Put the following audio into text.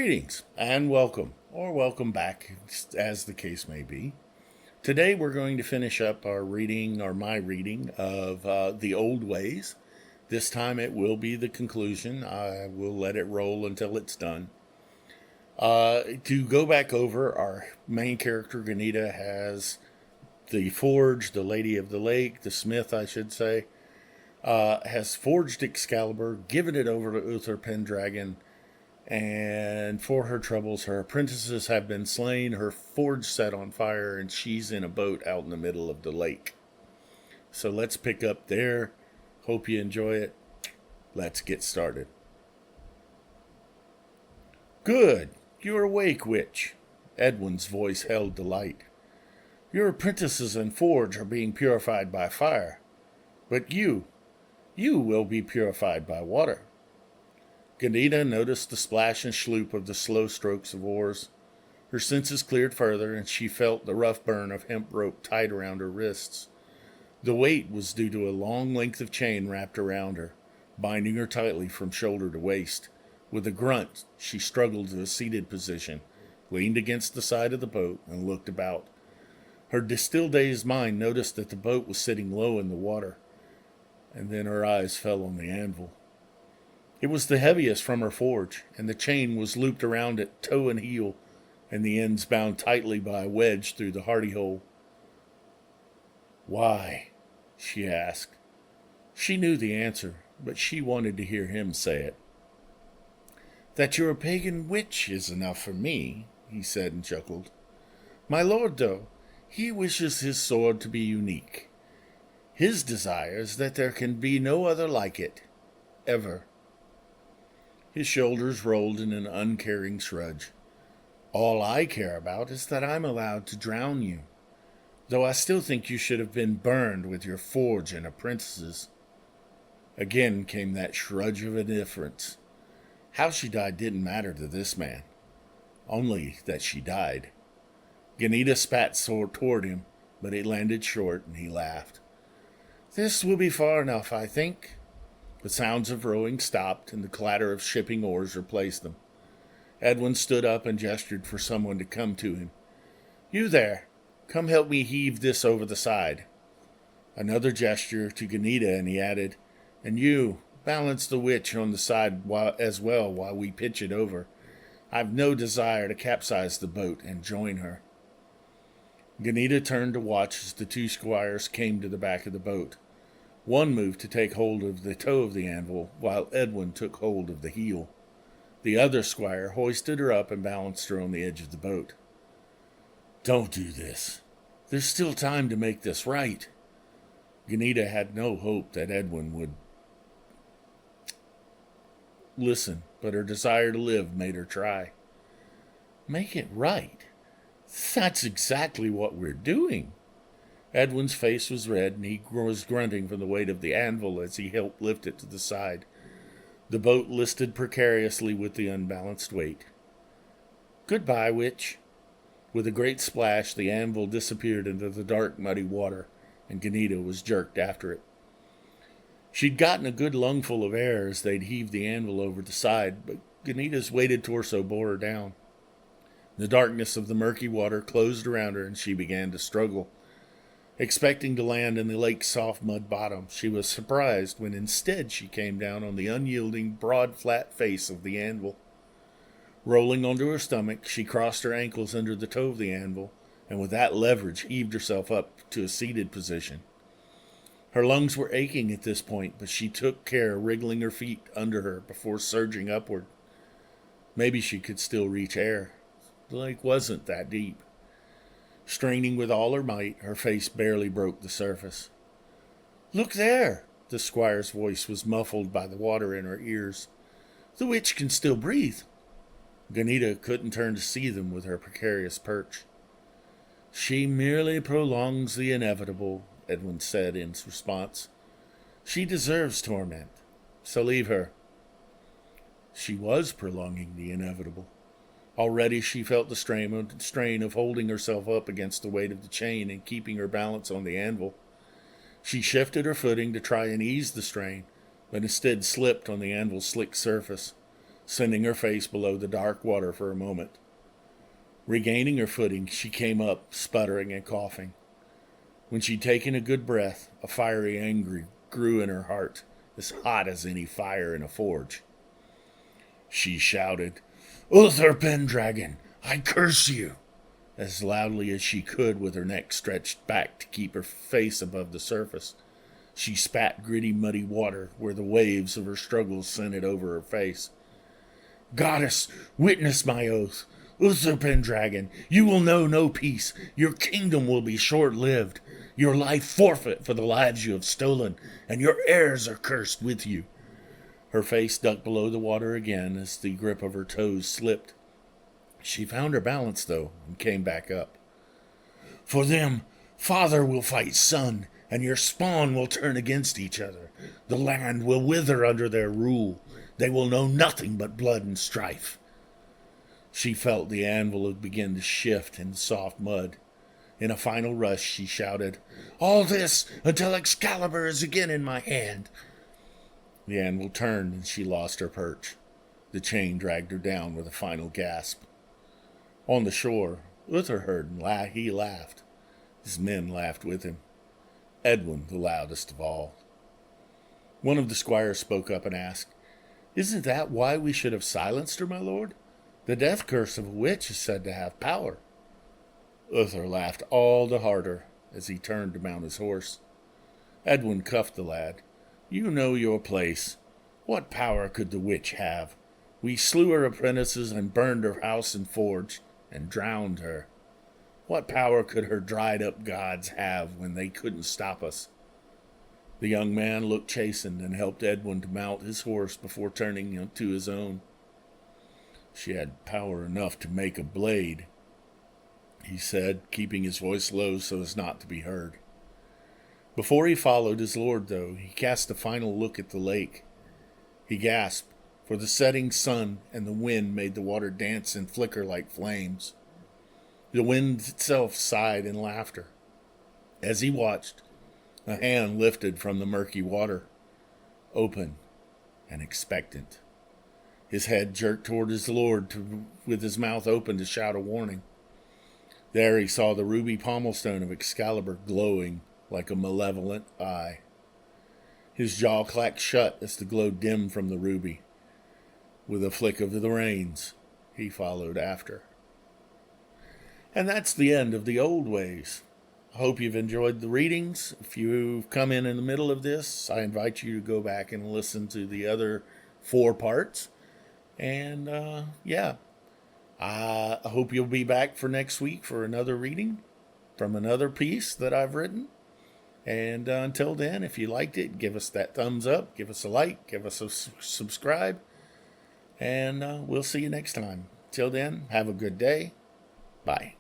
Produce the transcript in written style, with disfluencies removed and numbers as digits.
Greetings and welcome, or welcome back, as the case may be. Today we're going to finish up our reading, or my reading, of The Old Ways. This time it will be the conclusion. I will let it roll until it's done. To go back over, our main character, Ganita, has the forge, the Lady of the Lake, the smith, I should say, has forged Excalibur, given it over to Uther Pendragon, and for her troubles, her apprentices have been slain, her forge set on fire, and she's in a boat out in the middle of the lake. So let's pick up there. Hope you enjoy it. Let's get started. Good. You're awake, witch. Edwin's voice held delight. Your apprentices and forge are being purified by fire. But you will be purified by water. Ganita noticed the splash and sloop of the slow strokes of oars. Her senses cleared further, and she felt the rough burn of hemp rope tied around her wrists. The weight was due to a long length of chain wrapped around her, binding her tightly from shoulder to waist. With a grunt, she struggled to a seated position, leaned against the side of the boat, and looked about. Her still-dazed mind noticed that the boat was sitting low in the water, and then her eyes fell on the anvil. It was the heaviest from her forge, and the chain was looped around it toe and heel, and the ends bound tightly by a wedge through the hardy hole. Why? She asked. She knew the answer, but she wanted to hear him say it. That you're a pagan witch is enough for me, he said and chuckled. My lord, though, he wishes his sword to be unique. His desire is that there can be no other like it, ever. His shoulders rolled in an uncaring shrug. All I care about is that I'm allowed to drown you, though I still think you should have been burned with your forge and apprentices. Again came that shrug of indifference. How she died didn't matter to this man, only that she died. Ganita spat toward him, but it landed short, and he laughed. This will be far enough, I think. The sounds of rowing stopped, and the clatter of shipping oars replaced them. Edwin stood up and gestured for someone to come to him. You there, come help me heave this over the side. Another gesture to Ganita, and he added, And you, balance the witch on the side as well while we pitch it over. I've no desire to capsize the boat and join her. Ganita turned to watch as the two squires came to the back of the boat. One moved to take hold of the toe of the anvil, while Edwin took hold of the heel. The other squire hoisted her up and balanced her on the edge of the boat. Don't do this. There's still time to make this right. Ganita had no hope that Edwin would listen, but her desire to live made her try. Make it right? That's exactly what we're doing. Edwin's face was red, and he was grunting from the weight of the anvil as he helped lift it to the side. The boat listed precariously with the unbalanced weight. Goodbye, witch. With a great splash, the anvil disappeared into the dark, muddy water, and Ganita was jerked after it. She'd gotten a good lungful of air as they'd heaved the anvil over the side, but Ganita's weighted torso bore her down. The darkness of the murky water closed around her, and she began to struggle. Expecting to land in the lake's soft mud bottom, she was surprised when instead she came down on the unyielding, broad, flat face of the anvil. Rolling onto her stomach, she crossed her ankles under the toe of the anvil, and with that leverage heaved herself up to a seated position. Her lungs were aching at this point, but she took care wriggling her feet under her before surging upward. Maybe she could still reach air. The lake wasn't that deep. Straining with all her might, her face barely broke the surface. Look there! The squire's voice was muffled by the water in her ears. The witch can still breathe. Ganita couldn't turn to see them with her precarious perch. She merely prolongs the inevitable, Edwin said in response. She deserves torment, so leave her. She was prolonging the inevitable. Already she felt the strain of holding herself up against the weight of the chain and keeping her balance on the anvil. She shifted her footing to try and ease the strain, but instead slipped on the anvil's slick surface. sending her face below the dark water for a moment. Regaining her footing, she came up, sputtering and coughing. When she'd taken a good breath, a fiery anger grew in her heart, as hot as any fire in a forge. She shouted, "Uther Pendragon, I curse you!" as loudly as she could with her neck stretched back to keep her face above the surface. She spat gritty, muddy water where the waves of her struggles sent it over her face. "Goddess, witness my oath. Uther Pendragon, you will know no peace. Your kingdom will be short-lived. Your life forfeit for the lives you have stolen, and your heirs are cursed with you." Her face ducked below the water again as the grip of her toes slipped. She found her balance, though, and came back up. "For them, father will fight son, and your spawn will turn against each other. The land will wither under their rule. They will know nothing but blood and strife." She felt the anvil begin to shift in soft mud. In a final rush, she shouted, "All this until Excalibur is again in my hand." The anvil turned and she lost her perch. The chain dragged her down with a final gasp. On the shore, Uther heard and he laughed. His men laughed with him. Edwin the loudest of all. One of the squires spoke up and asked, "Isn't that why we should have silenced her, my lord? The death curse of a witch is said to have power." Uther laughed all the harder as he turned to mount his horse. Edwin cuffed the lad. "You know your place. What power could the witch have? We slew her apprentices and burned her house and forge, and drowned her. What power could her dried-up gods have when they couldn't stop us?" The young man looked chastened and helped Edwin to mount his horse before turning to his own. "She had power enough to make a blade," he said, keeping his voice low so as not to be heard. Before he followed his lord, though, he cast a final look at the lake. He gasped, for the setting sun and the wind made the water dance and flicker like flames. The wind itself sighed in laughter. As he watched, a hand lifted from the murky water, open and expectant. His head jerked toward his lord with his mouth open to shout a warning. There he saw the ruby pommelstone of Excalibur glowing like a malevolent eye. His jaw clacked shut as the glow dimmed from the ruby. With a flick of the reins, he followed after. And that's the end of The Old Ways. I hope you've enjoyed the readings. If you've come in the middle of this, I invite you to go back and listen to the other 4 parts. And, I hope you'll be back for next week for another reading from another piece that I've written. And until then, if you liked it, give us that thumbs up, give us a like, give us a subscribe. And we'll see you next time. Till then, have a good day. Bye.